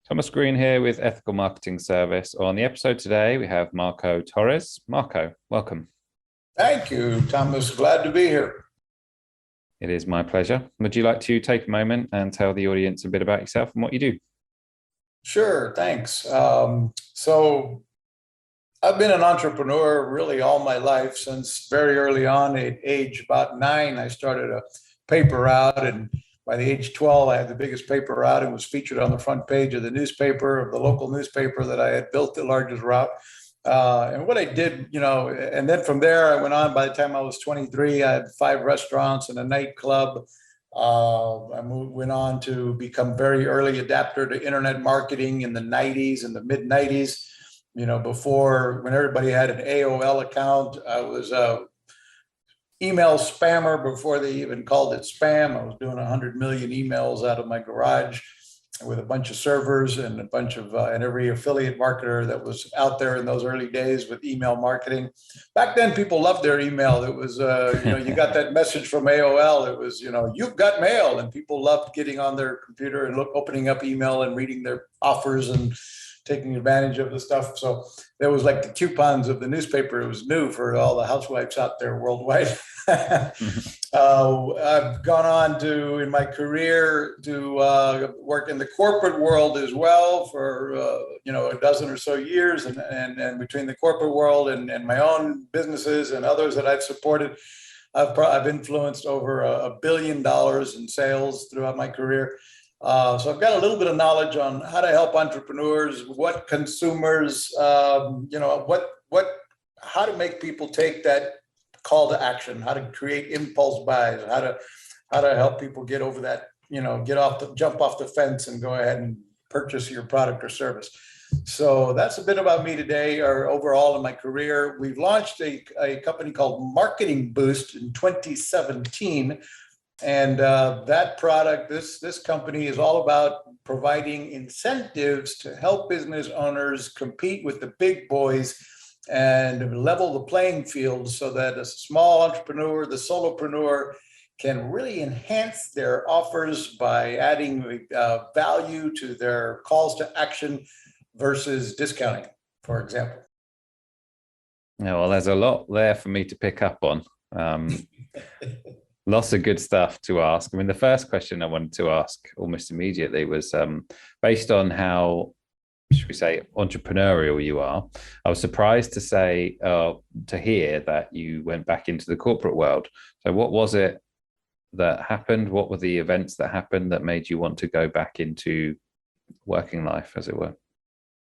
Thomas Green here with Ethical Marketing Service. On the episode today, we have Marco Torres. Marco, welcome. Thank you, Thomas. Glad to be here. It is my pleasure. Would you like to take a moment and tell the audience a bit about yourself and what you do? Sure, thanks. So I've been an entrepreneur really all my life since very early on. At age about 9, I started a paper route, and by the age 12, I had the biggest paper route and was featured on the front page of the newspaper, of the local newspaper that I had built the largest route. And what I did, and then from there, I went on. By the time I was 23, I had 5 restaurants and a nightclub. Went on to become very early adapter to internet marketing in the 90s and the mid 90s. Before, when everybody had an AOL account, I was a email spammer before they even called it spam. I was doing 100 million emails out of my garage with a bunch of servers and a bunch of and every affiliate marketer that was out there in those early days with email marketing. Back then, people loved their email. It was you got that message from AOL. It was you've got mail, and people loved getting on their computer and opening up email and reading their offers and taking advantage of the stuff. So there was like the coupons of the newspaper. It was new for all the housewives out there worldwide. I've gone on to, in my career, to work in the corporate world as well for a dozen or so years, and between the corporate world and my own businesses and others that I've supported, I've influenced over $1 billion in sales throughout my career. So I've got a little bit of knowledge on how to help entrepreneurs, what consumers, how to make people take that call to action, how to create impulse buys, how to help people get over that, jump off the fence and go ahead and purchase your product or service. So that's a bit about me today, or overall in my career. We've launched a company called Marketing Boost in 2017. And that product, this company is all about providing incentives to help business owners compete with the big boys and level the playing field so that a small entrepreneur, the solopreneur, can really enhance their offers by adding value to their calls to action versus discounting, for example. Yeah, well, there's a lot there for me to pick up on. Lots of good stuff to ask. I mean, the first question I wanted to ask almost immediately was based on how, should we say, entrepreneurial you are. I was surprised to hear that you went back into the corporate world. So what was it that happened? What were the events that happened that made you want to go back into working life, as it were?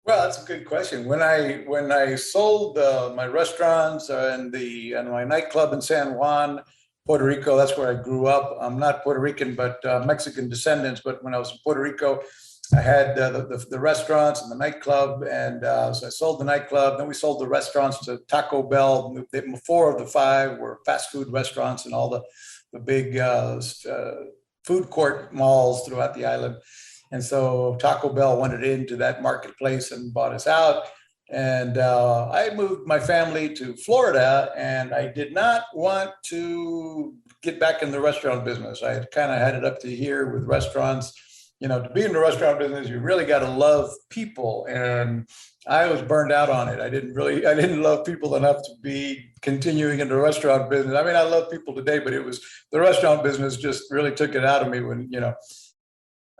Well, that's a good question. When I sold my restaurants and my nightclub in San Juan, Puerto Rico, that's where I grew up. I'm not Puerto Rican, but Mexican descendants. But when I was in Puerto Rico, I had the restaurants and the nightclub, and so I sold the nightclub. Then we sold the restaurants to Taco Bell. 4 of the 5 were fast food restaurants and all the big food court malls throughout the island. And so Taco Bell wanted into that marketplace and bought us out. And I moved my family to Florida, and I did not want to get back in the restaurant business. I had kind of had it up to here with restaurants. To be in the restaurant business, you really got to love people. And I was burned out on it. I didn't love people enough to be continuing in the restaurant business. I mean, I love people today, but it was the restaurant business just really took it out of me when,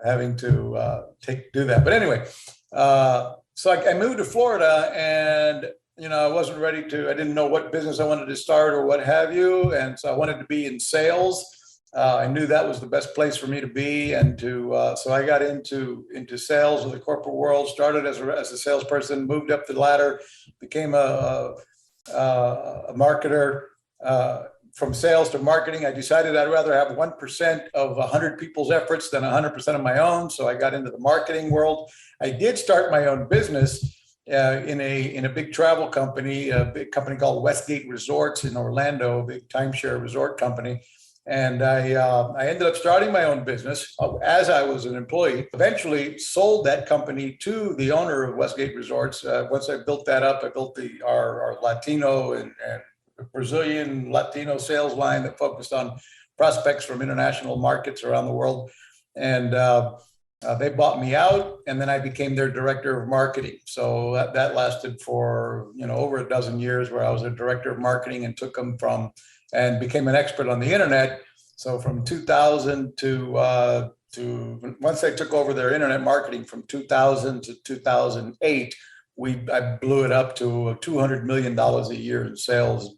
having to do that. But anyway, so I moved to Florida, and I wasn't ready to. I didn't know what business I wanted to start or what have you, and so I wanted to be in sales. I knew that was the best place for me to be, and so I got into sales in the corporate world. Started as a salesperson, moved up the ladder, became a marketer. From sales to marketing, I decided I'd rather have 1% of 100 people's efforts than 100% of my own. So I got into the marketing world. I did start my own business in a big travel company, a big company called Westgate Resorts in Orlando, a big timeshare resort company. And I ended up starting my own business as I was an employee. Eventually sold that company to the owner of Westgate Resorts. Once I built that up, I built our Latino and Brazilian Latino sales line that focused on prospects from international markets around the world. And They bought me out, and then I became their director of marketing. So that lasted for, over a dozen years, where I was a director of marketing and took them from, and became an expert on the internet. So from 2000 to once I took over their internet marketing from 2000 to 2008, I blew it up to $200 million a year in sales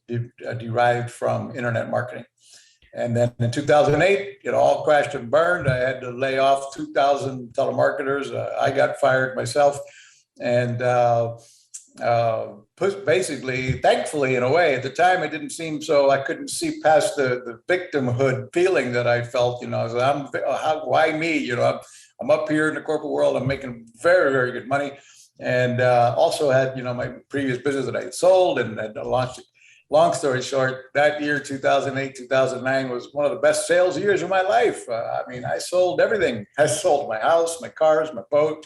derived from internet marketing. And then in 2008, it all crashed and burned. I had to lay off 2,000 telemarketers. I got fired myself. And basically, thankfully, in a way, at the time, it didn't seem so. I couldn't see past the victimhood feeling that I felt. I was like, why me? I'm up here in the corporate world. I'm making very, very good money. And also had, my previous business that I had sold and had launched. Long story short, that year, 2008, 2009 was one of the best sales years of my life. I sold everything. I sold my house, my cars, my boat,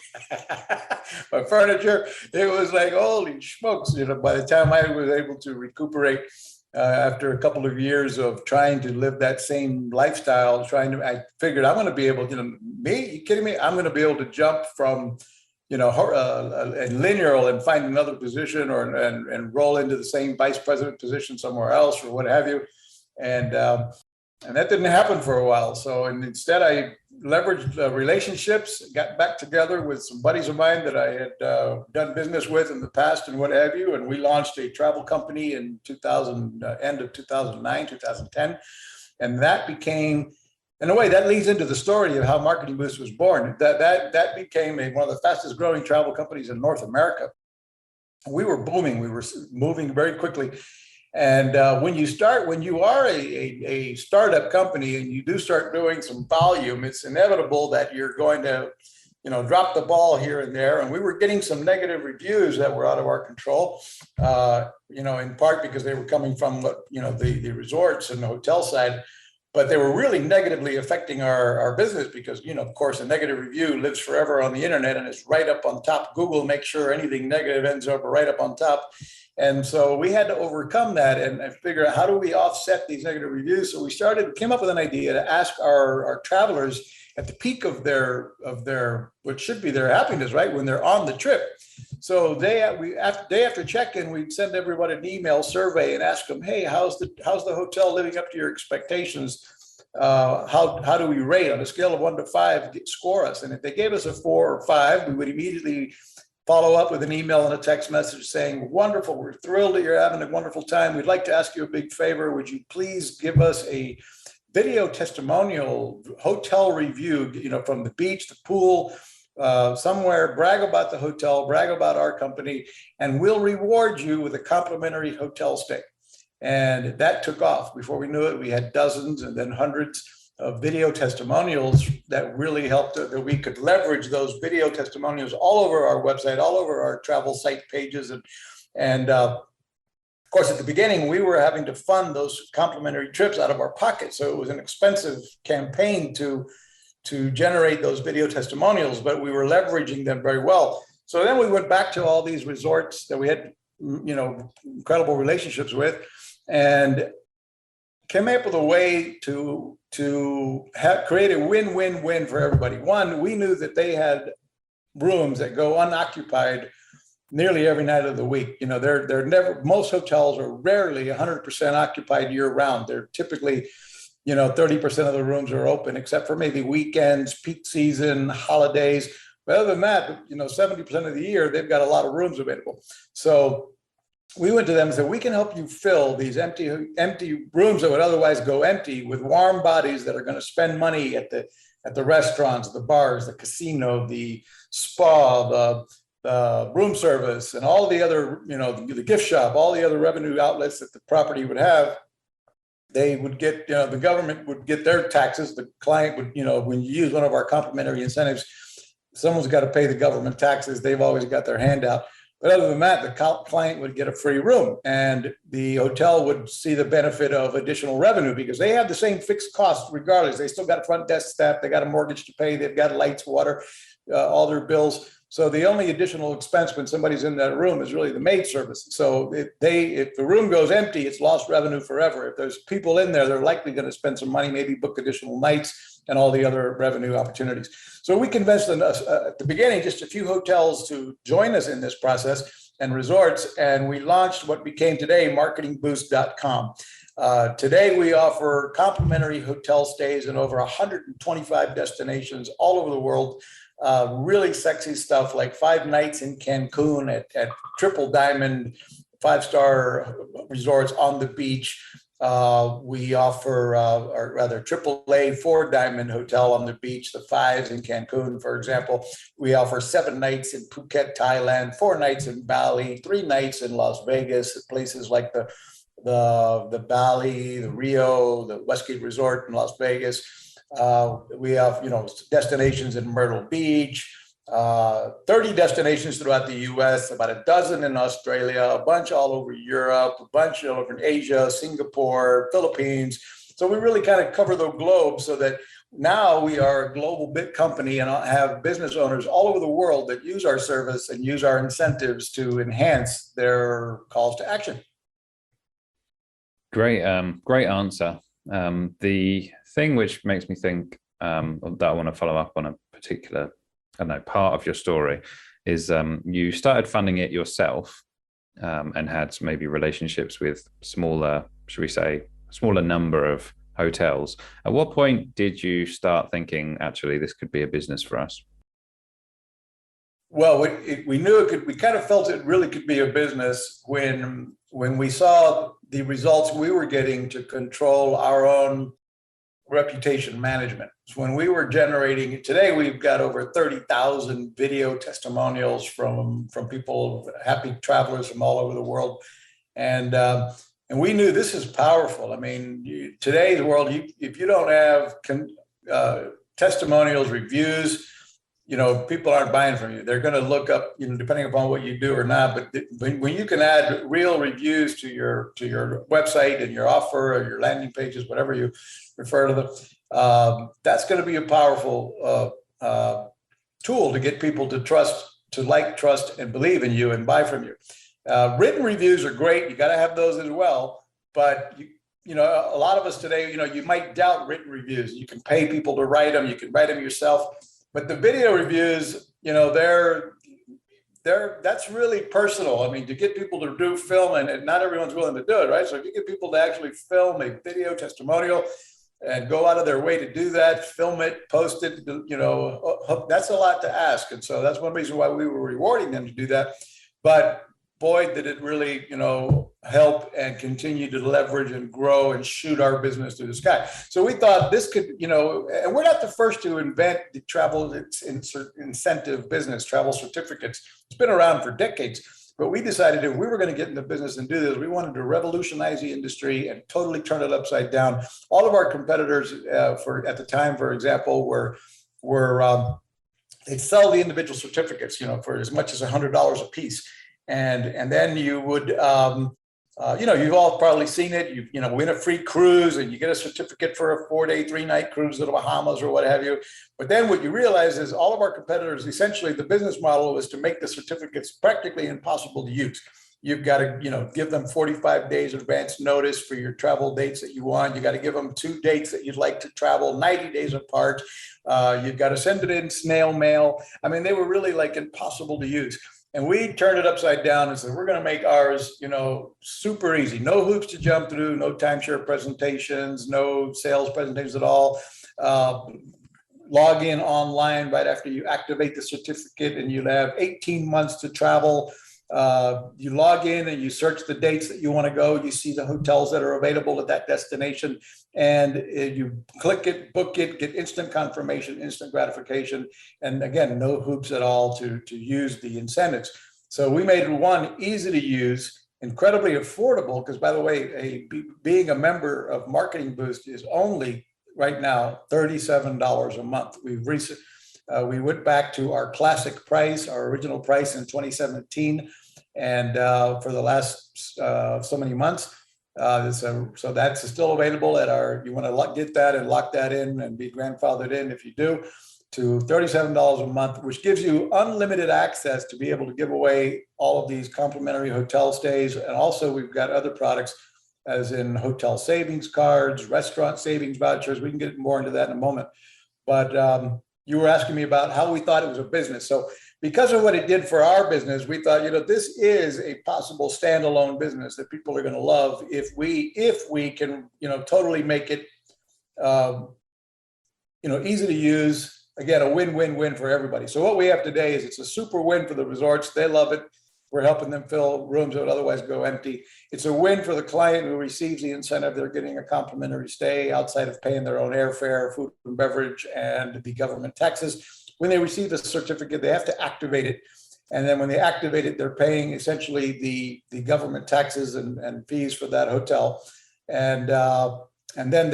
my furniture. It was like, holy smokes. By the time I was able to recuperate after a couple of years of trying to live that same lifestyle, I figured I'm going to be able, me, you kidding me? I'm going to be able to jump from and linear and find another position and roll into the same vice president position somewhere else or what have you. And that didn't happen for a while. So, and instead I leveraged relationships, got back together with some buddies of mine that I had done business with in the past and what have you. And we launched a travel company in end of 2009, 2010. And that became, in a way, that leads into the story of how Marketing Boost was born. That became one of the fastest growing travel companies in North America. We were booming. We were moving very quickly. And when you are a startup company and you do start doing some volume, it's inevitable that you're going to, drop the ball here and there. And we were getting some negative reviews that were out of our control, in part because they were coming from, the resorts and the hotel side. But they were really negatively affecting our business because, of course, a negative review lives forever on the internet and it's right up on top. Google makes sure anything negative ends up right up on top. And so we had to overcome that and figure out how do we offset these negative reviews. So we came up with an idea to ask our travelers at the peak of their what should be their happiness, right, when they're on the trip. So day after check-in, we'd send everybody an email survey and ask them, hey, how's the hotel living up to your expectations? How do we rate on a scale of 1 to 5? Score us. And if they gave us a 4 or 5, we would immediately follow up with an email and a text message saying, wonderful, we're thrilled that you're having a wonderful time. We'd like to ask you a big favor. Would you please give us a video testimonial hotel review, from the beach, the pool, somewhere, brag about the hotel, brag about our company, and we'll reward you with a complimentary hotel stay. And that took off. Before we knew it, we had dozens and then hundreds of video testimonials that really helped, that we could leverage those video testimonials all over our website, all over our travel site pages. And of course, at the beginning, we were having to fund those complimentary trips out of our pocket. So it was an expensive campaign to generate those video testimonials, but we were leveraging them very well. So then we went back to all these resorts that we had, incredible relationships with, and came up with a way to create a win-win-win for everybody. One, we knew that they had rooms that go unoccupied nearly every night of the week. They're never, most hotels are rarely 100% occupied year round. They're typically, 30% of the rooms are open, except for maybe weekends, peak season, holidays. But other than that, 70% of the year, they've got a lot of rooms available. So we went to them and said, we can help you fill these empty rooms that would otherwise go empty with warm bodies that are going to spend money at the restaurants, the bars, the casino, the spa, the room service, and all the other, the gift shop, all the other revenue outlets that the property would have. They would get, the government would get their taxes. The client would, when you use one of our complimentary incentives, someone's got to pay the government taxes. They've always got their hand out. But other than that, the client would get a free room and the hotel would see the benefit of additional revenue because they have the same fixed costs regardless. They still got front desk staff. They got a mortgage to pay. They've got lights, water, all their bills. So the only additional expense when somebody's in that room is really the maid service. So if the room goes empty, it's lost revenue forever. If there's people in there, they're likely going to spend some money, maybe book additional nights, and all the other revenue opportunities. So we convinced at the beginning just a few hotels to join us in this process and resorts, and we launched what became today marketingboost.com. Today, we offer complimentary hotel stays in over 125 destinations all over the world. Really sexy stuff like 5 nights in Cancun at triple diamond, 5-star resorts on the beach. We offer, or rather, AAA 4-diamond hotel on the beach, the 5s in Cancun, for example. We offer 7 nights in Phuket, Thailand, 4 nights in Bali, 3 nights in Las Vegas, places like the Bali, the Rio, the Westgate Resort in Las Vegas. We have, destinations in Myrtle Beach, 30 destinations throughout the US, about a dozen in Australia, a bunch all over Europe, a bunch all over Asia, Singapore, Philippines. So we really kind of cover the globe so that now we are a global big company and have business owners all over the world that use our service and use our incentives to enhance their calls to action. Great, great answer. The thing which makes me think that I want to follow up on a particular, part of your story is you started funding it yourself and had maybe relationships with smaller, should we say, smaller number of hotels. At what point did you start thinking, actually, this could be a business for us? Well, we knew it could. We kind of felt it really could be a business when we saw the results we were getting to control our own reputation management. So when we were generating, today we've got over 30,000 video testimonials from people, happy travelers from all over the world, and we knew this is powerful. I mean, today's world, if you don't have testimonials, reviews, people aren't buying from you. They're going to look up, depending upon what you do or not. But when you can add real reviews to your website and your offer or your landing pages, whatever you refer to them, that's going to be a powerful tool to get people to trust, and believe in you and buy from you. Written reviews are great. You got to have those as well. But a lot of us today, you might doubt written reviews. You can pay people to write them. You can write them yourself. But the video reviews, that's really personal. I mean, to get people to do film, and not everyone's willing to do it, right? So if you get people to actually film a video testimonial and go out of their way to do that, film it, post it, that's a lot to ask. And so that's one reason why we were rewarding them to do that. But boy, did it really, help and continue to leverage and grow and shoot our business through the sky. So we thought this could, and we're not the first to invent the travel incentive business, travel certificates. It's been around for decades, but we decided if we were going to get in the business and do this, we wanted to revolutionize the industry and totally turn it upside down. All of our competitors at the time, for example, were they'd sell the individual certificates, for as much as $100 a piece. And then you would, you've all probably seen it. You win a free cruise and you get a certificate for a 4-day, 3-night cruise to the Bahamas or what have you. But then what you realize is all of our competitors, essentially the business model was to make the certificates practically impossible to use. You've got to, give them 45 days advance notice for your travel dates that you want. You got to give them 2 dates that you'd like to travel 90 days apart. You've got to send it in snail mail. I mean, they were really like impossible to use. And we turned it upside down and said, we're going to make ours, super easy. No hoops to jump through, no timeshare presentations, no sales presentations at all. Log in online right after you activate the certificate, and you'll have 18 months to travel. You log in and you search the dates that you want to go. You see the hotels that are available at that destination, and you click it, book it, get instant confirmation, instant gratification. And again, no hoops at all to use the incentives. So we made one easy to use, incredibly affordable, because by the way, being a member of Marketing Boost is only right now $37 a month. We went back to our classic price, our original price in 2017, and for the last so many months. So that's still available at our, you want to get that and lock that in and be grandfathered in if you do, to $37 a month, which gives you unlimited access to be able to give away all of these complimentary hotel stays. And also we've got other products as in hotel savings cards, restaurant savings vouchers. We can get more into that in a moment. But you were asking me about how we thought it was a business. So because of what it did for our business, we thought, this is a possible standalone business that people are going to love if we can, totally make it, easy to use. Again, a win-win-win for everybody. So what we have today is it's a super win for the resorts. They love it. We're helping them fill rooms that would otherwise go empty. It's a win for the client who receives the incentive. They're getting a complimentary stay outside of paying their own airfare, food and beverage, and the government taxes. When they receive the certificate, they have to activate it. And then when they activate it, they're paying essentially the government taxes and fees for that hotel. And then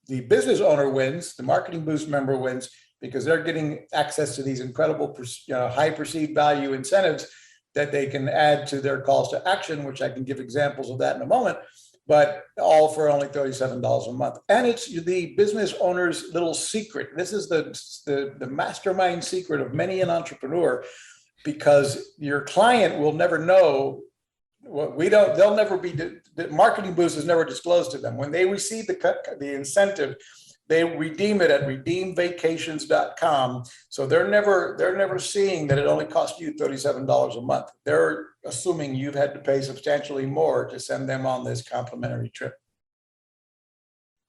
the business owner wins, the Marketing Boost member wins, because they're getting access to these incredible, high perceived value incentives that they can add to their calls to action, which I can give examples of that in a moment, but all for only $37 a month. And it's the business owner's little secret. This is the mastermind secret of many an entrepreneur, because your client will never know what they'll never be, the Marketing Boost is never disclosed to them. When they receive the incentive, they redeem it at redeemvacations.com. So they're never seeing that it only cost you $37 a month. They're assuming you've had to pay substantially more to send them on this complimentary trip.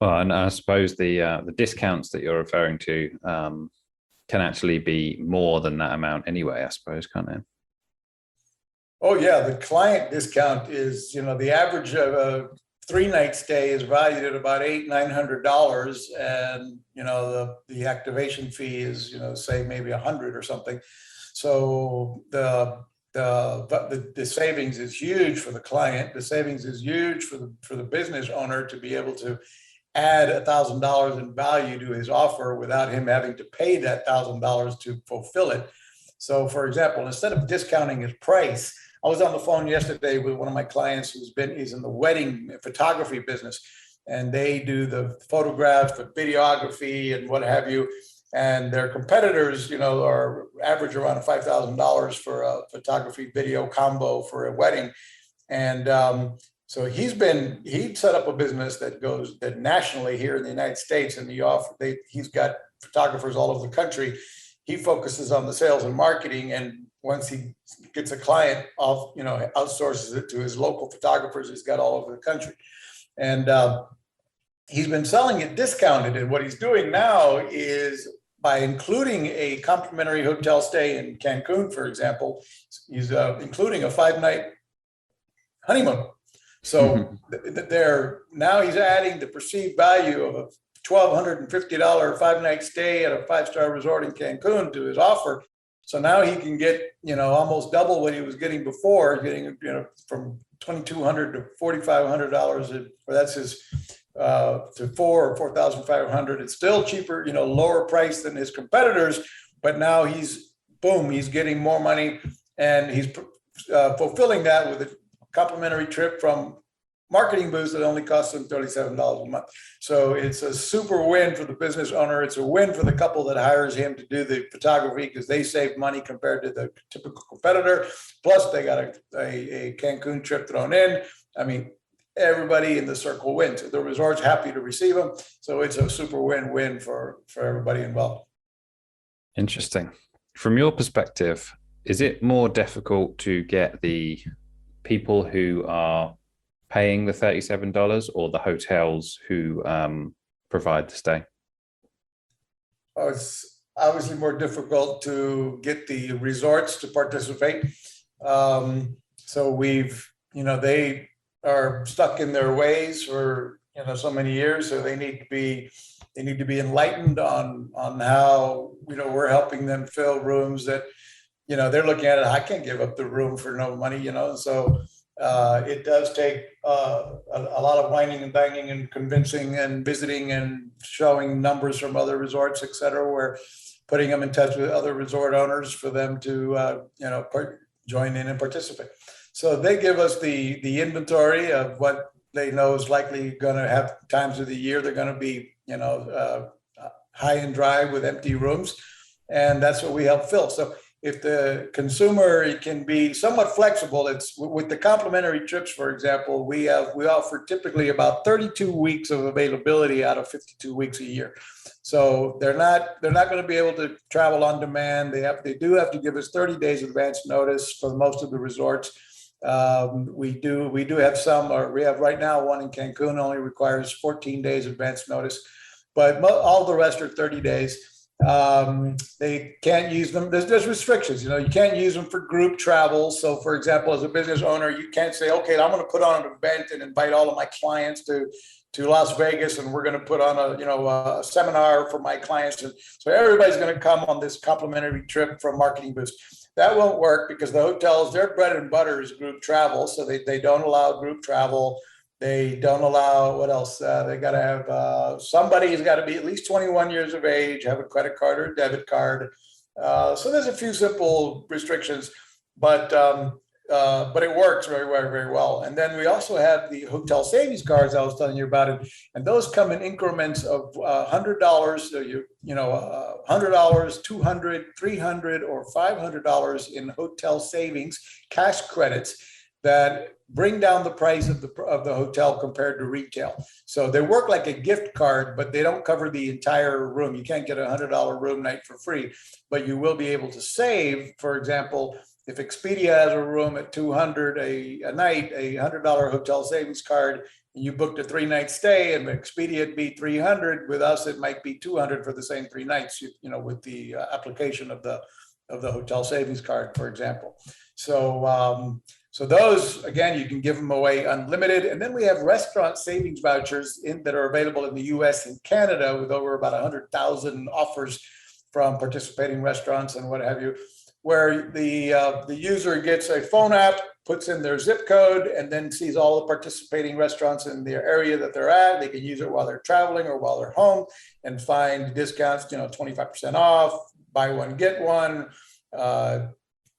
Well, and I suppose the discounts that you're referring to can actually be more than that amount anyway, I suppose, can't it? Oh yeah, the client discount is, the average of a 3-night stay is valued at about $800-900, and the activation fee is say maybe $100 or something. So the savings is huge for the client. The savings is huge for the business owner to be able to add $1,000 in value to his offer without him having to pay that $1,000 to fulfill it. So, for example, instead of discounting his price, I was on the phone yesterday with one of my clients he's in the wedding photography business, and they do the photographs, the videography, and what have you. And their competitors, are average around $5,000 for a photography video combo for a wedding. And so he'd set up a business that nationally here in the United States, and he's got photographers all over the country. He focuses on the sales and marketing, and once he gets a client off, outsources it to his local photographers he's got all over the country. And he's been selling it discounted. And what he's doing now is, by including a complimentary hotel stay in Cancun, for example, he's including a 5-night honeymoon. So now he's adding the perceived value of a $1,250 5-night stay at a 5-star resort in Cancun to his offer. So now he can get, almost double what he was getting before, getting, from $2,200 to $4,500, or that's his to $4,000 or $4,500. It's still cheaper, lower price than his competitors, but now he's getting more money, and he's fulfilling that with a complimentary trip from Marketing Boost that only costs them $37 a month. So it's a super win for the business owner. It's a win for the couple that hires him to do the photography, because they save money compared to the typical competitor. Plus, they got a Cancun trip thrown in. I mean, everybody in the circle wins. The resort's happy to receive them. So it's a super win-win for everybody involved. Interesting. From your perspective, is it more difficult to get the people who are paying the $37, or the hotels who provide the stay? Oh, it's obviously more difficult to get the resorts to participate. So they are stuck in their ways for so many years. So they need to be enlightened on how we're helping them fill rooms that they're looking at it. I can't give up the room for no money. So it does take a lot of whining and banging and convincing and visiting and showing numbers from other resorts, et cetera. We're putting them in touch with other resort owners for them to, join in and participate. So they give us the inventory of what they know is likely going to have times of the year they're going to be, high and dry with empty rooms. And that's what we help fill. So if the consumer can be somewhat flexible, it's with the complimentary trips, for example, we offer typically about 32 weeks of availability out of 52 weeks a year. So they're not going to be able to travel on demand. They do have to give us 30 days advance notice for most of the resorts. We do have some, or we have right now one in Cancun only requires 14 days advance notice, but all the rest are 30 days. They can't use them. There's restrictions, you can't use them for group travel. So for example, as a business owner, you can't say, okay, I'm going to put on an event and invite all of my clients to Las Vegas, and we're going to put on a seminar for my clients. And so everybody's going to come on this complimentary trip for Marketing Boost. That won't work because the hotels, their bread and butter is group travel. So they don't allow group travel. They don't allow, what else? They got to have, somebody's got to be at least 21 years of age, have a credit card or a debit card. So there's a few simple restrictions, but it works very, very, very well. And then we also have the hotel savings cards I was telling you about it. And those come in increments of $100. So $100, $200, $300, or $500 in hotel savings cash credits that bring down the price of the hotel compared to retail. So they work like a gift card, but they don't cover the entire room. You can't get a $100 room night for free, but you will be able to save. For example, if Expedia has a room at $200 a night, a $100 hotel savings card, and you booked a 3-night stay, and Expedia would be $300. With us, it might be $200 for the same 3 nights. With the application of the hotel savings card, for example. So those, again, you can give them away unlimited. And then we have restaurant savings vouchers that are available in the US and Canada with over about 100,000 offers from participating restaurants and what have you, where the user gets a phone app, puts in their zip code, and then sees all the participating restaurants in their area that they're at. They can use it while they're traveling or while they're home and find discounts, 25% off, buy one, get one,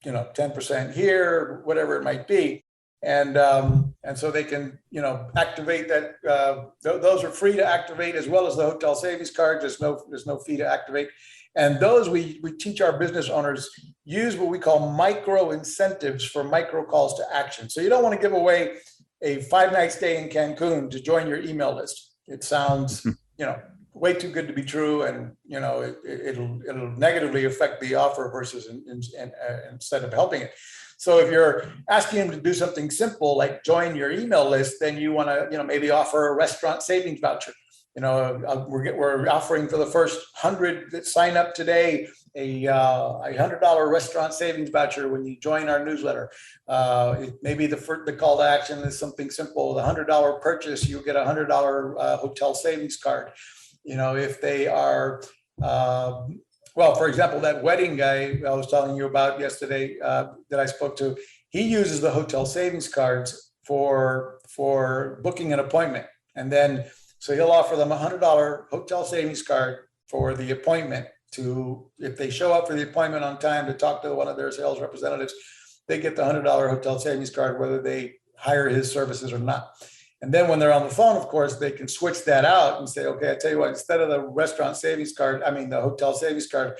10% here, whatever it might be. And so they can, activate that. Those are free to activate, as well as the hotel savings card. There's no fee to activate. And those we teach our business owners use what we call micro incentives for micro calls to action. So you don't want to give away a 5-night stay in Cancun to join your email list. It sounds, way too good to be true, and it'll negatively affect the offer versus instead of helping it. So if you're asking them to do something simple like join your email list, then you want to maybe offer a restaurant savings voucher. We're offering for the first 100 that sign up today a $100 restaurant savings voucher when you join our newsletter. Maybe the call to action is something simple. The $100 purchase, you get a $100 hotel savings card. If they are, for example, that wedding guy I was telling you about yesterday that I spoke to, he uses the hotel savings cards for booking an appointment. And then, so he'll offer them a $100 hotel savings card for the appointment if they show up for the appointment on time to talk to one of their sales representatives, they get the $100 hotel savings card, whether they hire his services or not. And then when they're on the phone, of course, they can switch that out and say, okay, I tell you what, instead of the restaurant savings card, the hotel savings card,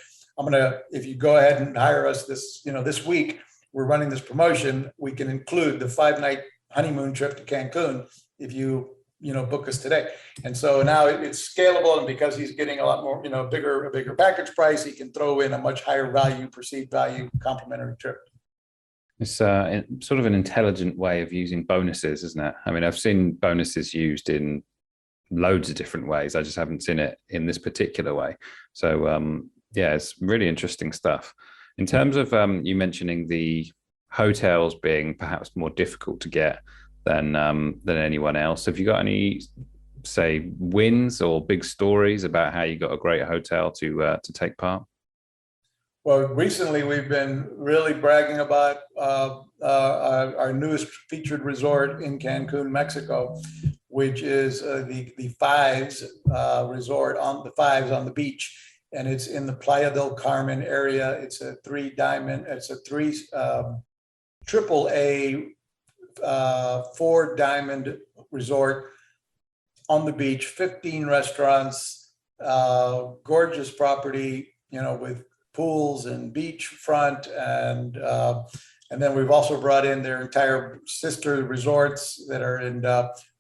if you go ahead and hire us this week, we're running this promotion, we can include the 5-night honeymoon trip to Cancun if you book us today. And so now it's scalable, and because he's getting a lot more, a bigger package price, he can throw in a much higher perceived value complimentary trip. It's sort of an intelligent way of using bonuses, isn't it? I've seen bonuses used in loads of different ways. I just haven't seen it in this particular way. So it's really interesting stuff. In terms of you mentioning the hotels being perhaps more difficult to get than anyone else, have you got any, say, wins or big stories about how you got a great hotel to take part? Well, recently we've been really bragging about our newest featured resort in Cancun, Mexico, which is the Fives resort on the beach, and it's in the Playa del Carmen area. It's a 3 triple A 4 diamond resort on the beach, 15 restaurants, gorgeous property, with pools and beachfront, and then we've also brought in their entire sister resorts that are in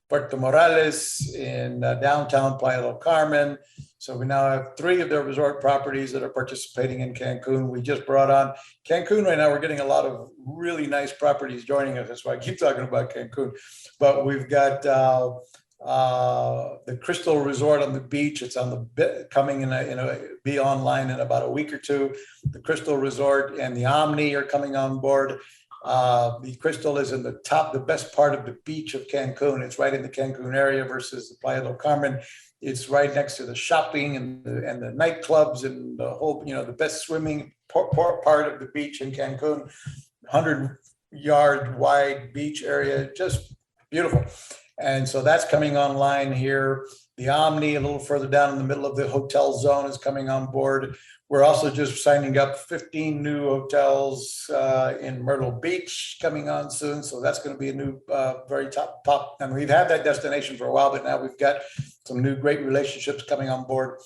Puerto Morales, in downtown Playa del Carmen. So we now have 3 of their resort properties that are participating in Cancun. We just brought on Cancun right now. We're getting a lot of really nice properties joining us. That's why I keep talking about Cancun. But we've got the Crystal Resort on the beach. It's on the coming be online in about a week or 2. The Crystal Resort and the Omni are coming on board. The Crystal is in the best part of the beach of Cancun. It's right in the Cancun area versus the Playa del Carmen. It's right next to the shopping and the nightclubs and the whole, the best swimming part of the beach in Cancun. 100-yard wide beach area, just beautiful. And so that's coming online here. The Omni, a little further down in the middle of the hotel zone, is coming on board. We're also just signing up 15 new hotels in Myrtle Beach coming on soon. So that's going to be a new, very top pop. And we've had that destination for a while, but now we've got some new great relationships coming on board.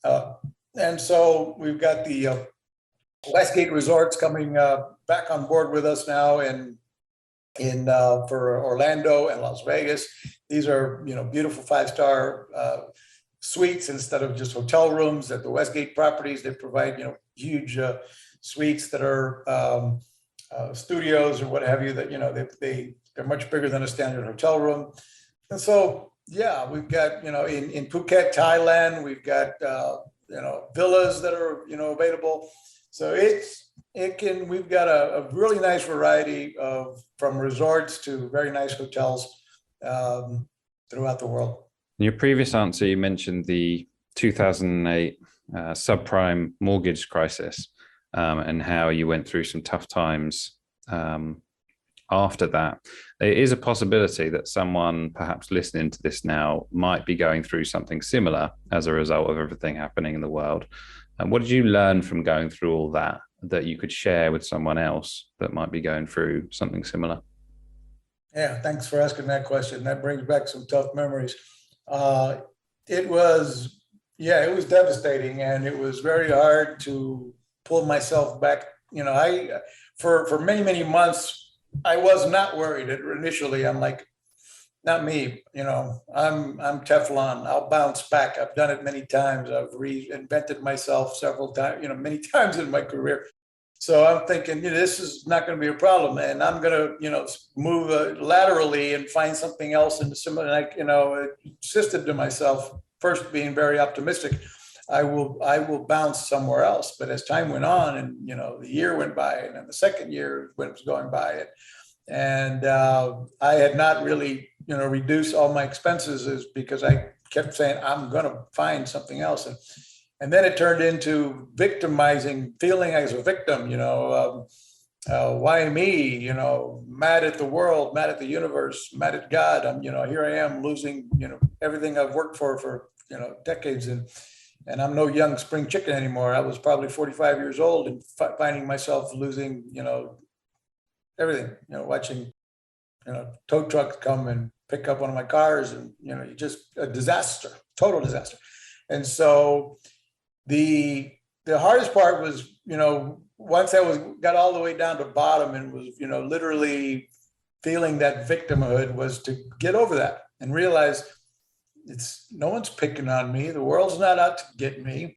And so we've got the Westgate Resorts coming back on board with us now for Orlando and Las Vegas. These are, beautiful 5-star suites instead of just hotel rooms at the Westgate properties. They provide, huge suites that are studios or what have you that, they're much bigger than a standard hotel room. And so, yeah, we've got, in Phuket, Thailand, we've got, villas that are, available. So we've got a really nice variety from resorts to very nice hotels throughout the world. In your previous answer, you mentioned the 2008 subprime mortgage crisis and how you went through some tough times after that. There is a possibility that someone perhaps listening to this now might be going through something similar as a result of everything happening in the world. And what did you learn from going through all that you could share with someone else that might be going through something similar? Yeah, thanks for asking that question. That brings back some tough memories. It was devastating, and it was very hard to pull myself back. For many, many months, I was not worried initially. I'm like, not me, I'm Teflon. I'll bounce back. I've done it many times. I've reinvented myself several times, many times in my career. So I'm thinking, this is not going to be a problem, and I'm going to, move laterally and find something else in the similar. And I insisted to myself, first being very optimistic, I will bounce somewhere else. But as time went on, and the year went by, and then the second year was going by, and I had not really, reduced all my expenses, is because I kept saying I'm going to find something else. And then it turned into victimizing, feeling as a victim, why me, mad at the world, mad at the universe, mad at God. I'm, here I am losing, everything I've worked for, decades. And I'm no young spring chicken anymore. I was probably 45 years old and finding myself losing, everything, watching, tow trucks come and pick up one of my cars, and, just a disaster, total disaster. And so the hardest part was, once I got all the way down to bottom and was, literally feeling that victimhood, was to get over that and realize no one's picking on me. The world's not out to get me.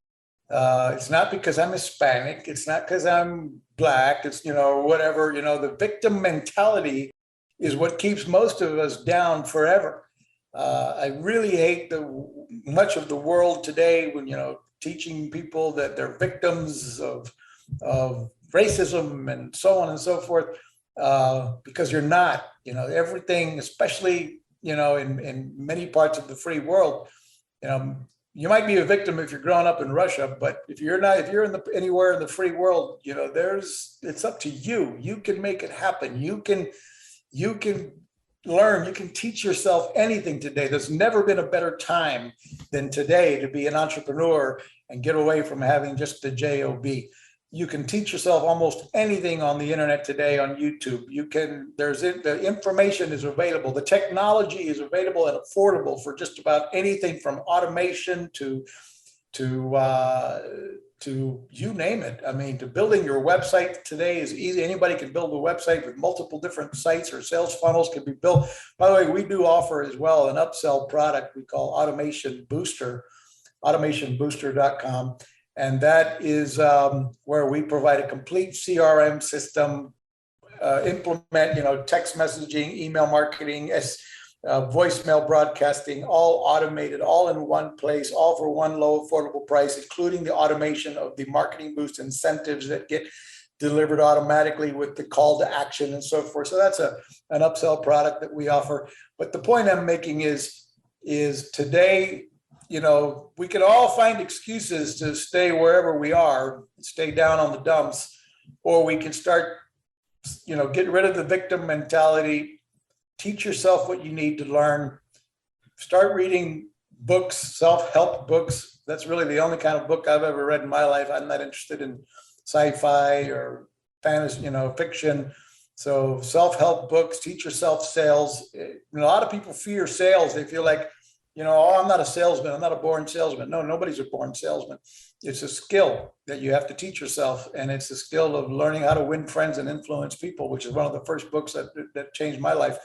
It's not because I'm Hispanic. It's not because I'm Black. It's, whatever, the victim mentality is what keeps most of us down forever. I really hate much of the world today when, teaching people that they're victims of racism and so on and so forth, because you're not. Everything, especially in many parts of the free world, you might be a victim if you're growing up in Russia, but if you're anywhere in the free world, it's up to you. You can make it happen. You can learn, you can teach yourself anything today. There's never been a better time than today to be an entrepreneur and get away from having just the job. You can teach yourself almost anything on the internet today on YouTube. The information is available. The technology is available and affordable for just about anything, from automation to to you name it. I mean, to building your website today is easy. Anybody can build a website with multiple different sites, or sales funnels can be built. By the way, we do offer as well an upsell product we call Automation Booster, automationbooster.com. And that is where we provide a complete CRM system, implement, text messaging, email marketing, voicemail broadcasting, all automated, all in one place, all for one low affordable price, including the automation of the marketing boost incentives that get delivered automatically with the call to action and so forth. So that's an upsell product that we offer. But the point I'm making is today, we could all find excuses to stay wherever we are, stay down on the dumps, or we can start, get rid of the victim mentality. Teach yourself what you need to learn. Start reading books, self-help books. That's really the only kind of book I've ever read in my life. I'm not interested in sci-fi or fantasy, fiction. So self-help books, teach yourself sales. A lot of people fear sales. They feel like, I'm not a salesman. I'm not a born salesman. No, nobody's a born salesman. It's a skill that you have to teach yourself. And it's the skill of learning how to win friends and influence people, which is one of the first books that changed my life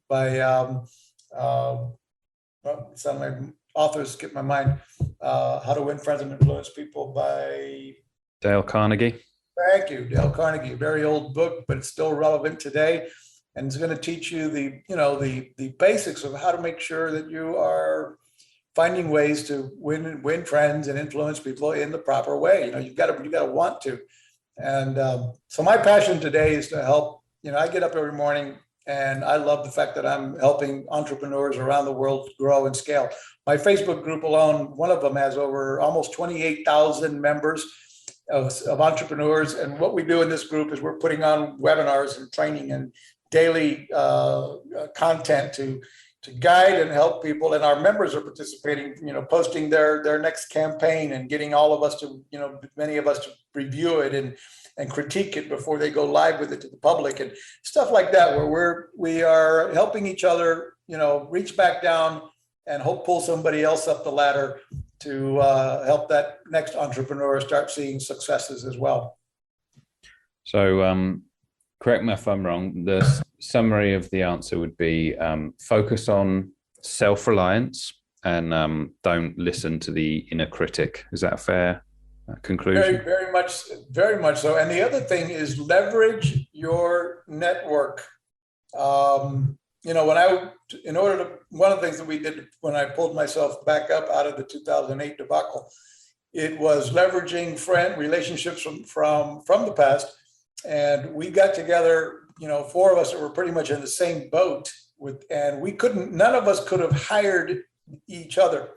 by, some of my authors skip my mind, How to Win Friends and Influence People by Dale Carnegie. Thank you, Dale Carnegie. A very old book, but it's still relevant today. And it's going to teach you the basics of how to make sure that you are finding ways to win friends and influence people in the proper way. You've got to want to. And so my passion today is to help. I get up every morning and I love the fact that I'm helping entrepreneurs around the world grow and scale. My Facebook group alone, one of them has over almost 28,000 members of entrepreneurs. And what we do in this group is we're putting on webinars and training and daily content to guide and help people, and our members are participating, posting their next campaign and getting all of us to, many of us to review it and critique it before they go live with it to the public and stuff like that, where we are helping each other, reach back down and pull somebody else up the ladder to help that next entrepreneur start seeing successes as well. So correct me if I'm wrong, the summary of the answer would be focus on self-reliance and don't listen to the inner critic. Is that a fair conclusion? Very much so. And the other thing is leverage your network. One of the things that we did when I pulled myself back up out of the 2008 debacle, it was leveraging relationships from the past. And we got together, four of us that were pretty much in the same boat and none of us could have hired each other.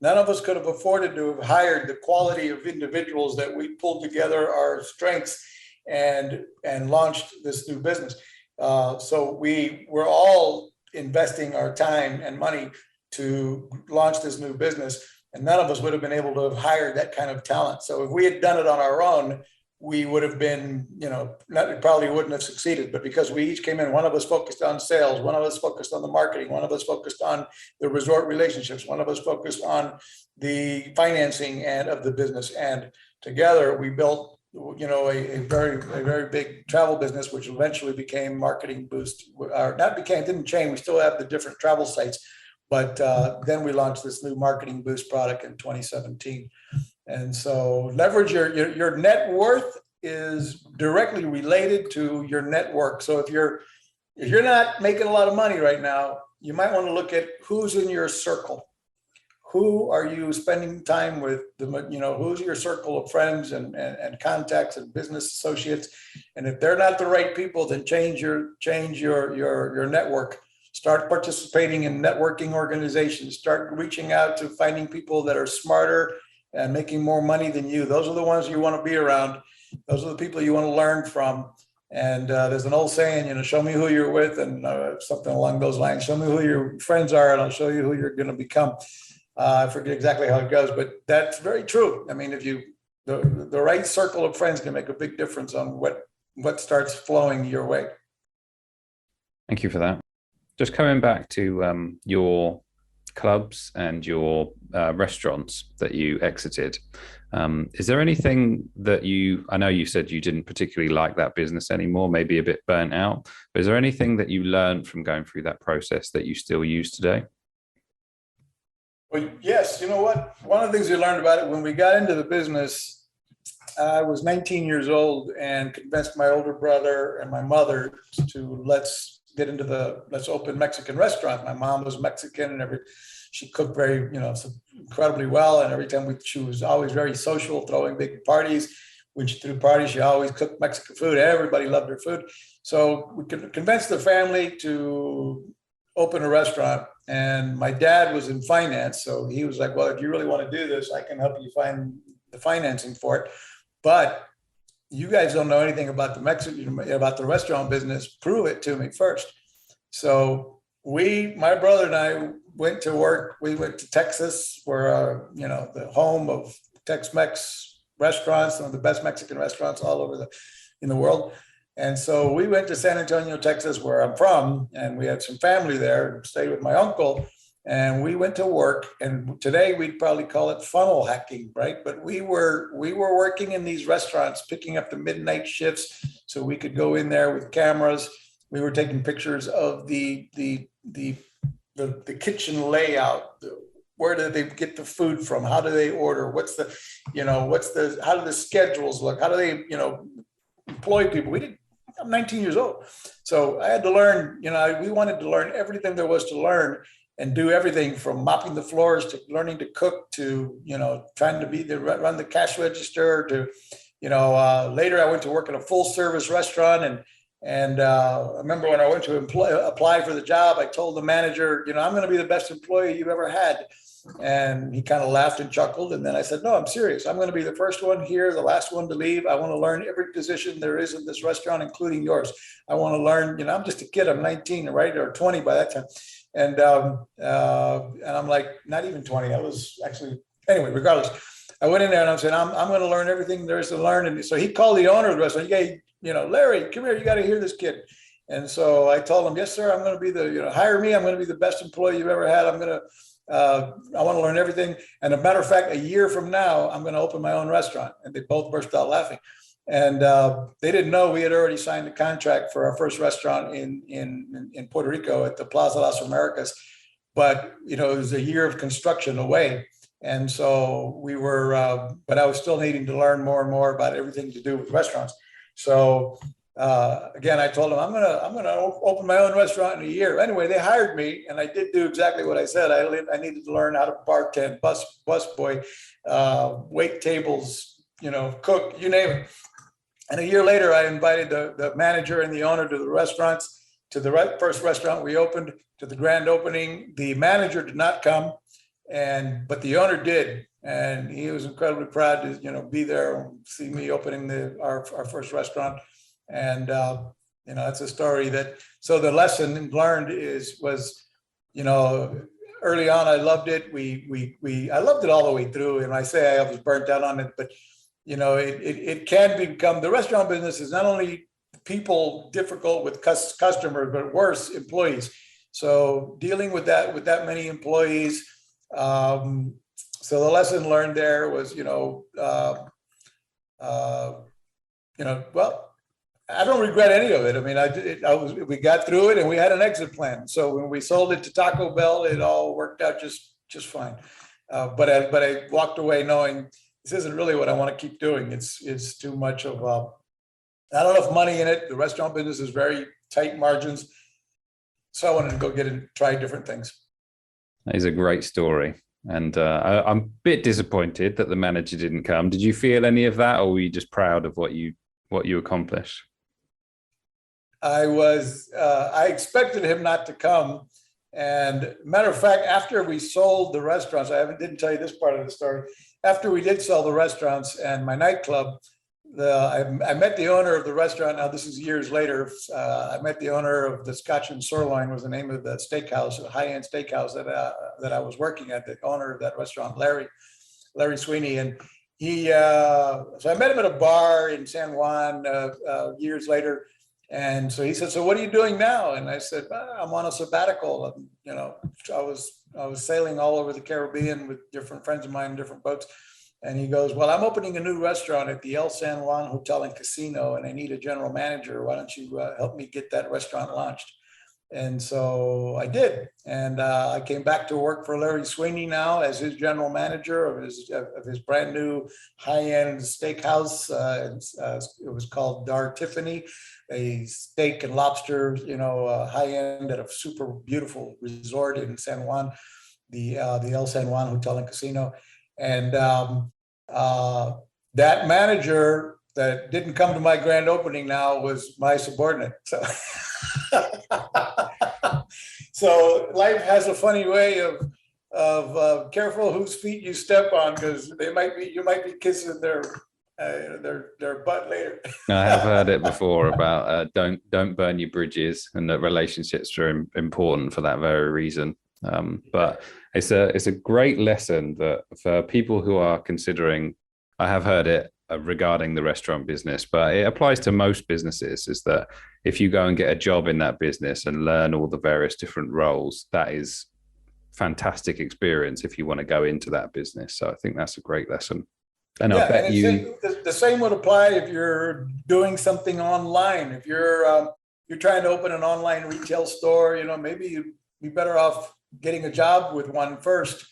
None of us could have afforded to have hired the quality of individuals that we pulled together our strengths and launched this new business. So we were all investing our time and money to launch this new business. And none of us would have been able to have hired that kind of talent. So if we had done it on our own, we would have been, probably wouldn't have succeeded. But because we each came in, one of us focused on sales, one of us focused on the marketing, one of us focused on the resort relationships, one of us focused on the financing of the business. And together we built, a very big travel business, which eventually became Marketing Boost. Didn't change. We still have the different travel sites, but then we launched this new Marketing Boost product in 2017. And so leverage your net worth is directly related to your network. So if you're not making a lot of money right now, you might want to look at who's in your circle. Who are you spending time with? Who's your circle of friends and contacts and business associates? And if they're not the right people, then change your network. Start participating in networking organizations. Start reaching out to finding people that are smarter and making more money than you. Those are the ones you want to be around. Those are the people you want to learn from. And there's an old saying, show me who you're with, and something along those lines. Show me who your friends are, and I'll show you who you're going to become. I forget exactly how it goes, but that's very true. I mean, if the right circle of friends can make a big difference on what starts flowing your way. Thank you for that. Just coming back to your clubs and your restaurants that you exited. Is there anything that I know you said you didn't particularly like that business anymore, maybe a bit burnt out, but is there anything that you learned from going through that process that you still use today? Well, yes, you know what? One of the things we learned about it when we got into the business, I was 19 years old and convinced my older brother and my mother to let's open Mexican restaurant. My mom was Mexican and she cooked very, so incredibly well. And every time she was always very social, throwing big parties. When she threw parties, she always cooked Mexican food. Everybody loved her food. So we convinced the family to open a restaurant. And my dad was in finance. So he was like, well, if you really want to do this, I can help you find the financing for it. But you guys don't know anything about about the restaurant business. Prove it to me first. So my brother and I went to work. We went to Texas, where, the home of Tex-Mex restaurants, some of the best Mexican restaurants all over in the world. And so we went to San Antonio, Texas, where I'm from, and we had some family there, stayed with my uncle, and we went to work. And today we'd probably call it funnel hacking, right? But we were working in these restaurants, picking up the midnight shifts so we could go in there with cameras. We were taking pictures of the kitchen layout. Where do they get the food from? How do they order? How do the schedules look? How do they, employ people? I'm 19 years old. So I had to learn, we wanted to learn everything there was to learn and do everything from mopping the floors to learning to cook to, trying to run the cash register to, later I went to work in a full service restaurant. And I remember when I went to apply for the job, I told the manager, I'm going to be the best employee you've ever had. And he kind of laughed and chuckled. And then I said, no, I'm serious. I'm going to be the first one here, the last one to leave. I want to learn every position there is in this restaurant, including yours. I want to learn, I'm just a kid. I'm 19, right? Or 20 by that time. And I'm like, not even 20. I was actually, anyway, regardless, I went in there and I said, I'm going to learn everything there is to learn. And so he called the owner of the restaurant. Hey, Larry, come here. You got to hear this kid. And so I told him, yes, sir. I'm going to be hire me. I'm going to be the best employee you've ever had. I want to learn everything. And a matter of fact, a year from now, I'm going to open my own restaurant. And they both burst out laughing. And they didn't know we had already signed a contract for our first restaurant in Puerto Rico at the Plaza Las Americas. But, it was a year of construction away. And so we were, but I was still needing to learn more and more about everything to do with restaurants. So again, I told them I'm gonna open my own restaurant in a year. Anyway, they hired me, and I did do exactly what I said. I needed to learn how to bartend, busboy, wait tables, cook, you name it. And a year later, I invited the manager and the owner to the restaurants, to the first restaurant we opened, to the grand opening. The manager did not come, but the owner did. And he was incredibly proud to, be there and see me opening our first restaurant. And, that's a story so the lesson learned was, early on, I loved it. I loved it all the way through. And I say I was burnt out on it, but, it can become, the restaurant business is not only people difficult with customers, but worse, employees. So dealing with that many employees, so the lesson learned there was, well, I don't regret any of it. I mean, we got through it and we had an exit plan. So when we sold it to Taco Bell, it all worked out just fine. But I walked away knowing this isn't really what I want to keep doing. It's too much of not enough money in it. The restaurant business is very tight margins. So I wanted to go get and try different things. That is a great story. And I'm a bit disappointed that the manager didn't come. Did you feel any of that, or were you just proud of what you accomplished? I expected him not to come. And matter of fact, after we sold the restaurants, didn't tell you this part of the story. After we did sell the restaurants and my nightclub, I met the owner of the restaurant. Now this is years later. I met the owner of the Scotch and Sirloin was the name of the steakhouse, a high-end steakhouse that I was working at. The owner of that restaurant, Larry Sweeney, and he. So I met him at a bar in San Juan years later, And so he said, so what are you doing now? And I said, I'm on a sabbatical. You know, I was sailing all over the Caribbean with different friends of mine, different boats. And he goes, well, I'm opening a new restaurant at the El San Juan Hotel and Casino, and I need a general manager. Why don't you help me get that restaurant launched? And so I did. And I came back to work for Larry Sweeney now as his general manager of his brand new high-end steakhouse. It was called Dar Tiffany, a steak and lobster, high-end at a super beautiful resort in San Juan, the El San Juan Hotel and Casino. And that manager that didn't come to my grand opening now was my subordinate. So, so life has a funny way of careful whose feet you step on, because you might be kissing their butt later. I have heard it before about don't burn your bridges, and that relationships are important for that very reason. But it's a great lesson that for people who are considering, I have heard it regarding the restaurant business, but it applies to most businesses, is that if you go and get a job in that business and learn all the various different roles, that is fantastic experience if you want to go into that business. So I think that's a great lesson. And I bet the same would apply if you're doing something online. If you're trying to open an online retail store, maybe you'd be better off getting a job with one first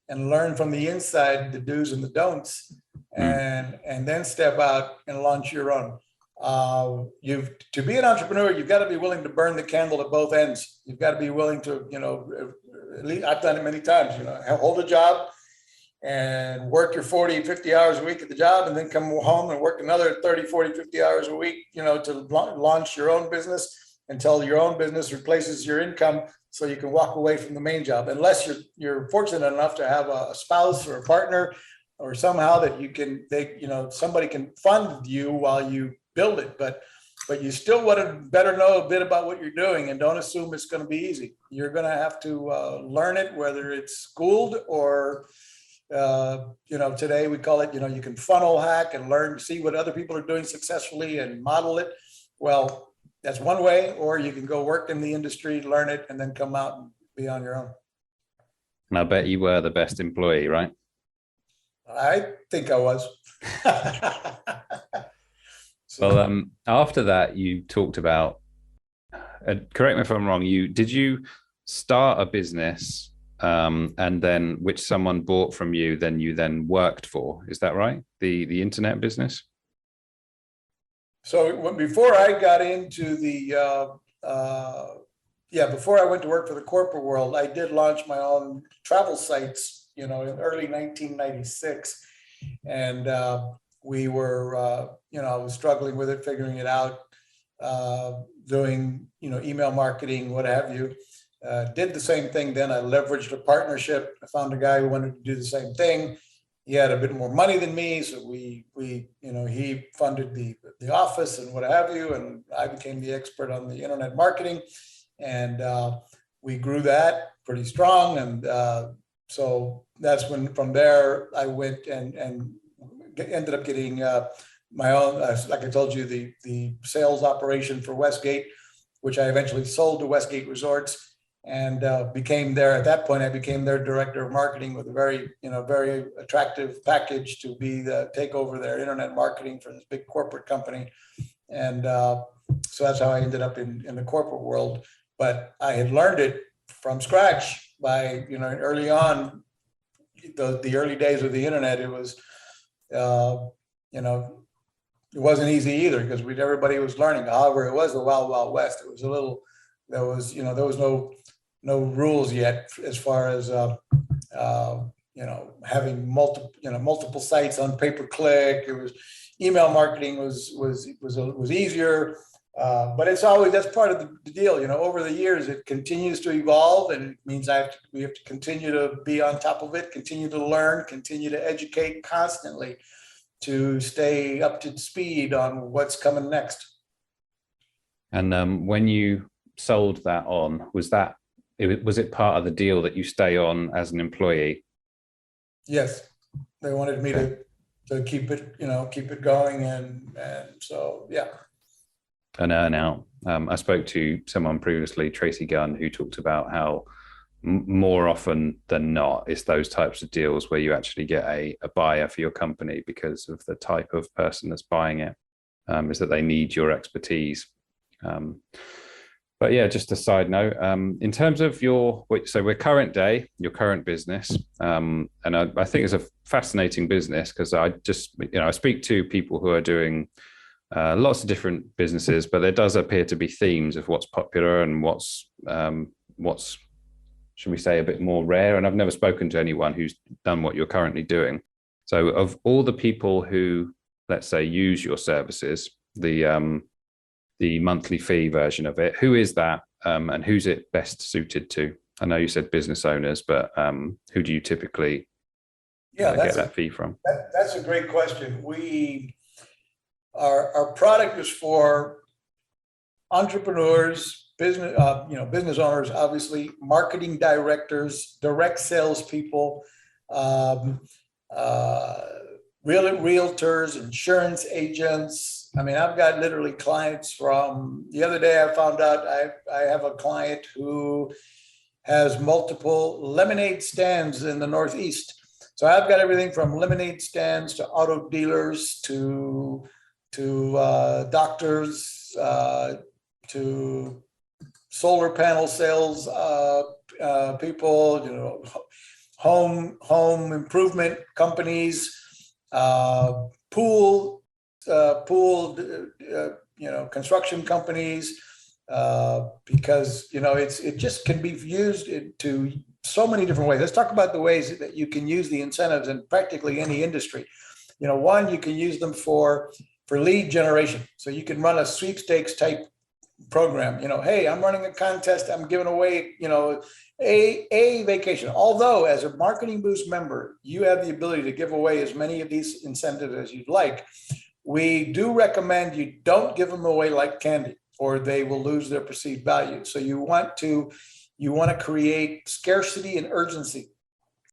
and learn from the inside the do's and the don'ts, and then step out and launch your own. To be an entrepreneur, you've got to be willing to burn the candle at both ends. You've got to be willing to, at least I've done it many times, hold a job and work your 40, 50 hours a week at the job, and then come home and work another 30, 40, 50 hours a week, to launch your own business until your own business replaces your income, so you can walk away from the main job. Unless you're fortunate enough to have a spouse or a partner, or somehow that somebody can fund you while you build it. But you still want to better know a bit about what you're doing, and don't assume it's going to be easy. You're going to have to learn it, whether it's schooled or today we call it, you can funnel hack and learn, see what other people are doing successfully and model it. Well, that's one way, or you can go work in the industry, learn it, and then come out and be on your own. And I bet you were the best employee, right? I think I was. Well, after that, you talked about, correct me if I'm wrong, did you start a business and then which someone bought from you, then you worked for? Is that right? The internet business? So before I got into before I went to work for the corporate world, I did launch my own travel sites, in early 1996. And we were, I was struggling with it, figuring it out, doing, email marketing, what have you. Did the same thing then. I leveraged a partnership. I found a guy who wanted to do the same thing. He had a bit more money than me, so we he funded the office and what have you, and I became the expert on the internet marketing, and we grew that pretty strong. And so that's when, from there, I went and ended up getting my own, like I told you, the sales operation for Westgate, which I eventually sold to Westgate Resorts. And became their, at that point, I became their director of marketing with a very, very attractive package to take over their internet marketing for this big corporate company. And so that's how I ended up in the corporate world. But I had learned it from scratch by, early on, the early days of the internet. It was, it wasn't easy either, because everybody was learning. However, it was the Wild Wild West. It was a little, there was no rules yet as far as having multiple sites on pay-per-click. It was, email marketing was easier, but that's part of the deal. Over the years it continues to evolve, and it means we have to continue to be on top of it, continue to learn, continue to educate constantly to stay up to speed on what's coming next. And when you sold that on, was it part of the deal that you stay on as an employee? Yes, they wanted me to keep it, keep it going, and so yeah. And earn out. I spoke to someone previously, Tracy Gunn, who talked about how more often than not, it's those types of deals where you actually get a buyer for your company because of the type of person that's buying it, is that they need your expertise. But yeah, just a side note, in terms of your current day, your current business, and I think it's a fascinating business because I just, I speak to people who are doing lots of different businesses, but there does appear to be themes of what's popular and what's should we say, a bit more rare. And I've never spoken to anyone who's done what you're currently doing. So of all the people who, let's say, use your services, the monthly fee version of it, who is that, and who's it best suited to? I know you said business owners, but who do you typically get that fee from? That's a great question. Our product is for entrepreneurs, business owners, obviously, marketing directors, direct salespeople, realtors, insurance agents. I mean, I've got literally clients from the other day. I found out I have a client who has multiple lemonade stands in the Northeast. So I've got everything from lemonade stands to auto dealers to doctors to solar panel sales people, home improvement companies, pool construction companies, because it just can be used to so many different ways. Let's talk about the ways that you can use the incentives in practically any industry. One, you can use them for lead generation. So you can run a sweepstakes type program. Hey, I'm running a contest. I'm giving away, a vacation. Although as a Marketing Boost member, you have the ability to give away as many of these incentives as you'd like. We do recommend you don't give them away like candy, or they will lose their perceived value. So you want to create scarcity and urgency.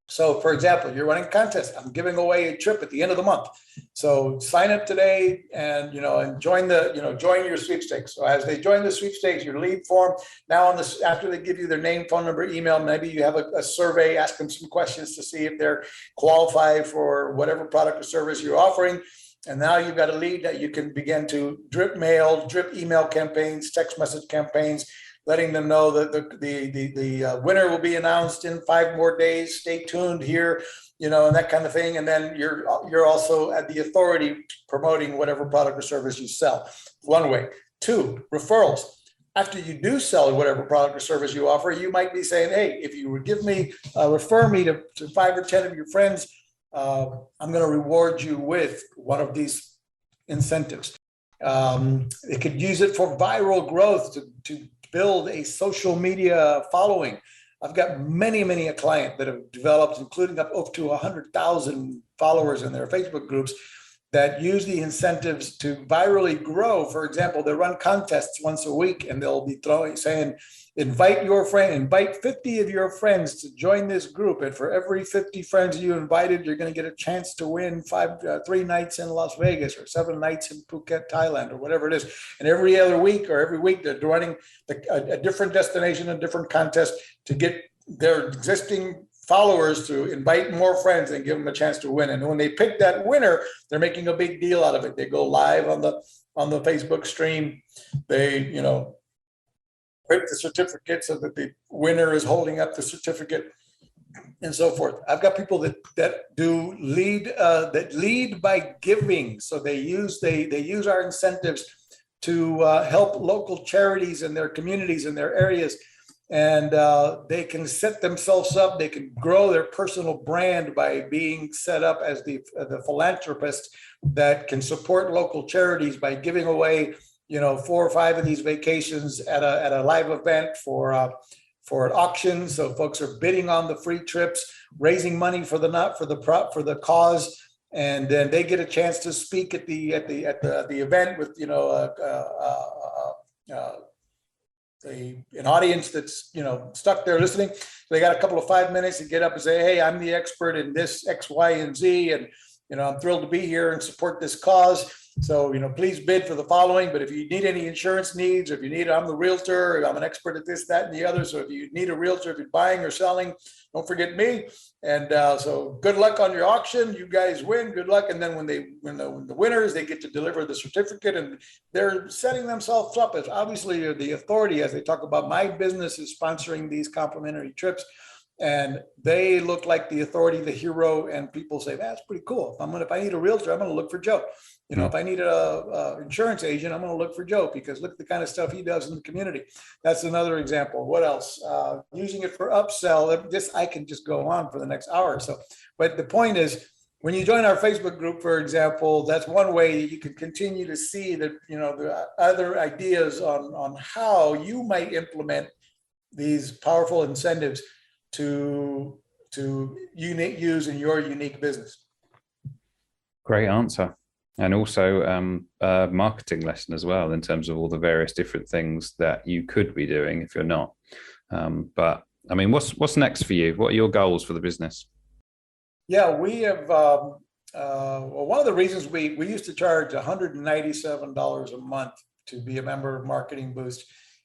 So for example, you're running a contest. I'm giving away a trip at the end of the month. So sign up today and join your sweepstakes. So as they join the sweepstakes, your lead form, now after they give you their name, phone number, email, maybe you have a survey, ask them some questions to see if they're qualified for whatever product or service you're offering. And now you've got a lead that you can begin to drip mail, drip email campaigns, text message campaigns, letting them know that the winner will be announced in 5 more days. Stay tuned here, and that kind of thing. And then you're also at the authority promoting whatever product or service you sell. One way. 2, referrals. After you do sell whatever product or service you offer, you might be saying, hey, if you would refer me to 5 or 10 of your friends, I'm going to reward you with one of these incentives. It could use it for viral growth to build a social media following. I've got many a client that have developed, including up to 100,000 followers in their Facebook groups, that use the incentives to virally grow. For example, they run contests once a week, and they'll be saying, invite 50 of your friends to join this group. And for every 50 friends you invited, you're going to get a chance to win 3 nights in Las Vegas or 7 nights in Phuket, Thailand, or whatever it is. And every other week or every week, they're running a different destination, a different contest to get their existing followers to invite more friends and give them a chance to win. And when they pick that winner, they're making a big deal out of it. They go live on the Facebook stream. They, print the certificate so that the winner is holding up the certificate, and so forth. I've got people that do lead by giving. So they use our incentives to help local charities in their communities, in their areas. And they can set themselves up. They can grow their personal brand by being set up as the philanthropist that can support local charities by giving away 4 or 5 of these vacations at a live event for an auction. So folks are bidding on the free trips, raising money for the cause, and then they get a chance to speak at the event with an audience that's stuck there listening. So they got a couple of 5 minutes to get up and say, hey, I'm the expert in this X, Y, and Z, and I'm thrilled to be here and support this cause. So, please bid for the following, but if you need any insurance needs, or if you need, I'm the realtor, I'm an expert at this, that, and the other. So if you need a realtor, if you're buying or selling, don't forget me. And so good luck on your auction. You guys win. Good luck. And then when the winners, they get to deliver the certificate, and they're setting themselves up as obviously the authority as they talk about my business is sponsoring these complimentary trips. And they look like the authority, the hero, and people say, that's pretty cool. If I need a realtor, I'm going to look for Joe. If I need a insurance agent, I'm going to look for Joe, because look at the kind of stuff he does in the community. That's another example. What else? Using it for upsell. I can just go on for the next hour or so. But the point is, when you join our Facebook group, for example, that's one way you can continue to see that, the other ideas on how you might implement these powerful incentives to use in your unique business. Great answer. And also a marketing lesson as well, in terms of all the various different things that you could be doing if you're not. But I mean, what's next for you? What are your goals for the business? Yeah, we have, well, one of the reasons we used to charge $197 a month to be a member of Marketing Boost.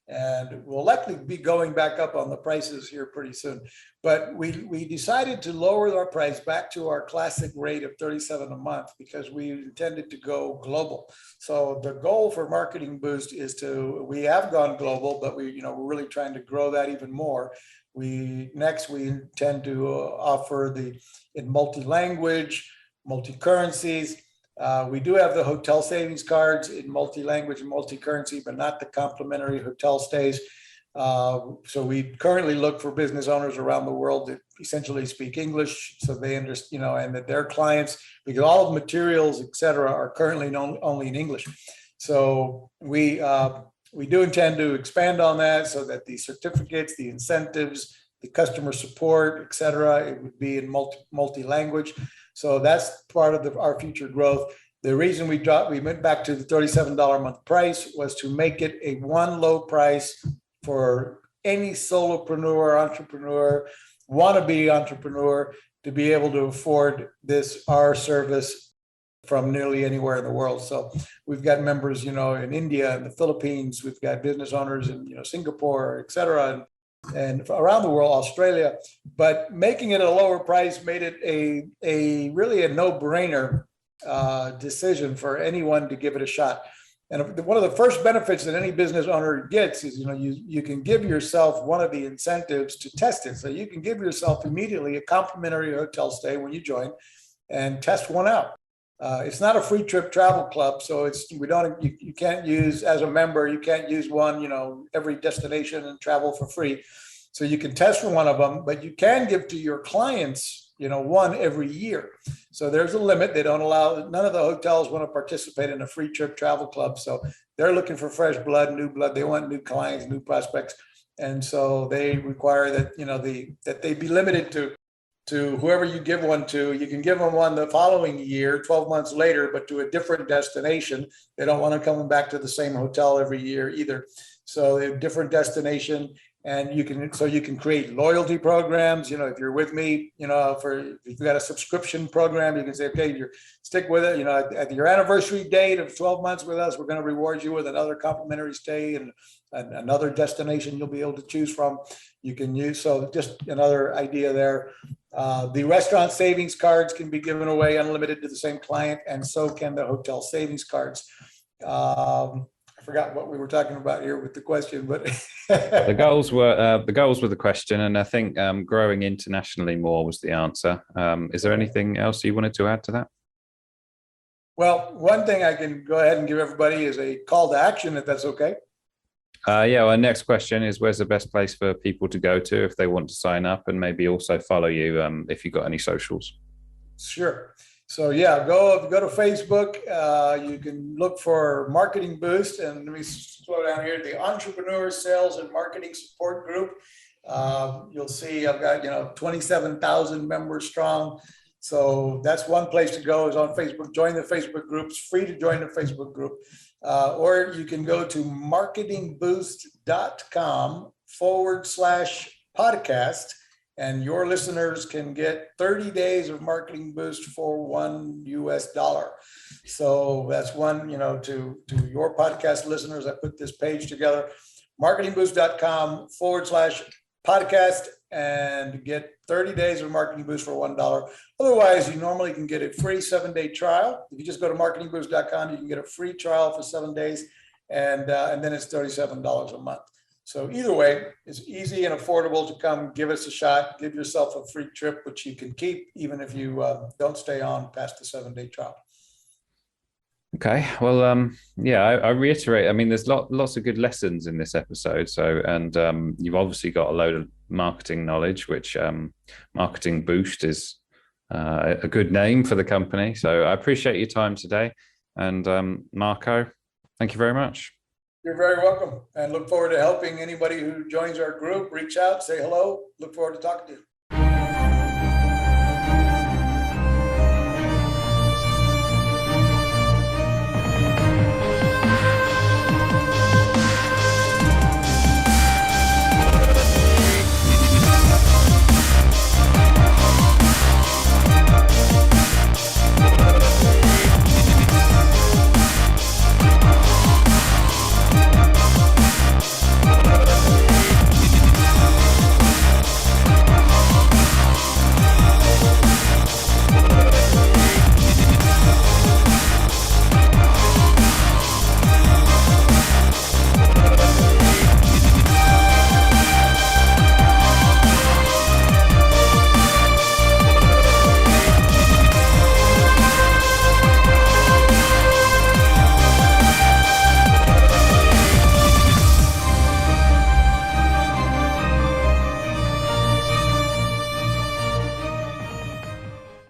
And we'll likely be going back up on the prices here pretty soon. But we decided to lower our price back to our classic rate of $37 a month, because we intended to go global. So the goal for Marketing Boost is we have gone global, but we're really trying to grow that even more. We intend to offer in multi-language, multi-currencies. We do have the hotel savings cards in multi-language and multi-currency, but not the complimentary hotel stays. So we currently look for business owners around the world that essentially speak English, so they understand, and that their clients, because all of the materials, et cetera, are currently only in English. So we do intend to expand on that, so that the certificates, the incentives, the customer support, et cetera, it would be in multi-language. So that's part of our future growth. The reason we went back to the $37 a month price was to make it a one low price for any solopreneur, entrepreneur, wannabe entrepreneur to be able to afford our service from nearly anywhere in the world. So we've got members, in India and the Philippines. We've got business owners in, Singapore, et cetera, and around the world, Australia. But making it a lower price made it really a no-brainer decision for anyone to give it a shot. And one of the first benefits that any business owner gets is, you can give yourself one of the incentives to test it. So you can give yourself immediately a complimentary hotel stay when you join, and test one out. It's not a free trip travel club, so you can't use, as a member, you can't use one, every destination and travel for free. So you can test one of them, but you can give to your clients, one every year. So there's a limit. They don't allow, none of the hotels want to participate in a free trip travel club. So they're looking for fresh blood, new blood. They want new clients, new prospects. And so they require that, that they be limited to whoever you give one to. You can give them one the following year, 12 months later, but to a different destination. They don't want to come back to the same hotel every year either. So a different destination. And you can create loyalty programs. If you're with me, if you've got a subscription program, you can say, okay, you stick with it. At your anniversary date of 12 months with us, we're going to reward you with another complimentary stay and another destination you'll be able to choose from. You can use, so just another idea there. The restaurant savings cards can be given away unlimited to the same client, and so can the hotel savings cards. I forgot what we were talking about here with the question, but the goals were the question, and I think growing internationally more was the answer. Is there anything else you wanted to add to that? Well, one thing I can go ahead and give everybody is a call to action, if that's okay. Yeah, our next question is, where's the best place for people to go to if they want to sign up, and maybe also follow you if you've got any socials? Sure. So yeah, go to Facebook. You can look for Marketing Boost, and let me slow down here. The Entrepreneur Sales and Marketing Support Group. You'll see I've got 27,000 members strong. So that's one place to go, is on Facebook. Join the Facebook group. It's free to join the Facebook group. Or you can go to marketingboost.com/podcast and your listeners can get 30 days of Marketing Boost for $1. So that's one, to your podcast listeners, I put this page together, marketingboost.com/podcast, and get 30 days of Marketing Boost for $1. Otherwise, you normally can get a free 7-day trial. If you just go to marketingboost.com, you can get a free trial for 7 days, and then it's $37 a month. So either way, it's easy and affordable to come give us a shot, give yourself a free trip, which you can keep even if you don't stay on past the 7-day trial. Okay, well, yeah, I reiterate. I mean, there's lots of good lessons in this episode. So, and you've obviously got a load of marketing knowledge, which Marketing Boost is a good name for the company. So, I appreciate your time today, and Marco, thank you very much. You're very welcome, and look forward to helping anybody who joins our group. Reach out, say hello. Look forward to talking to you.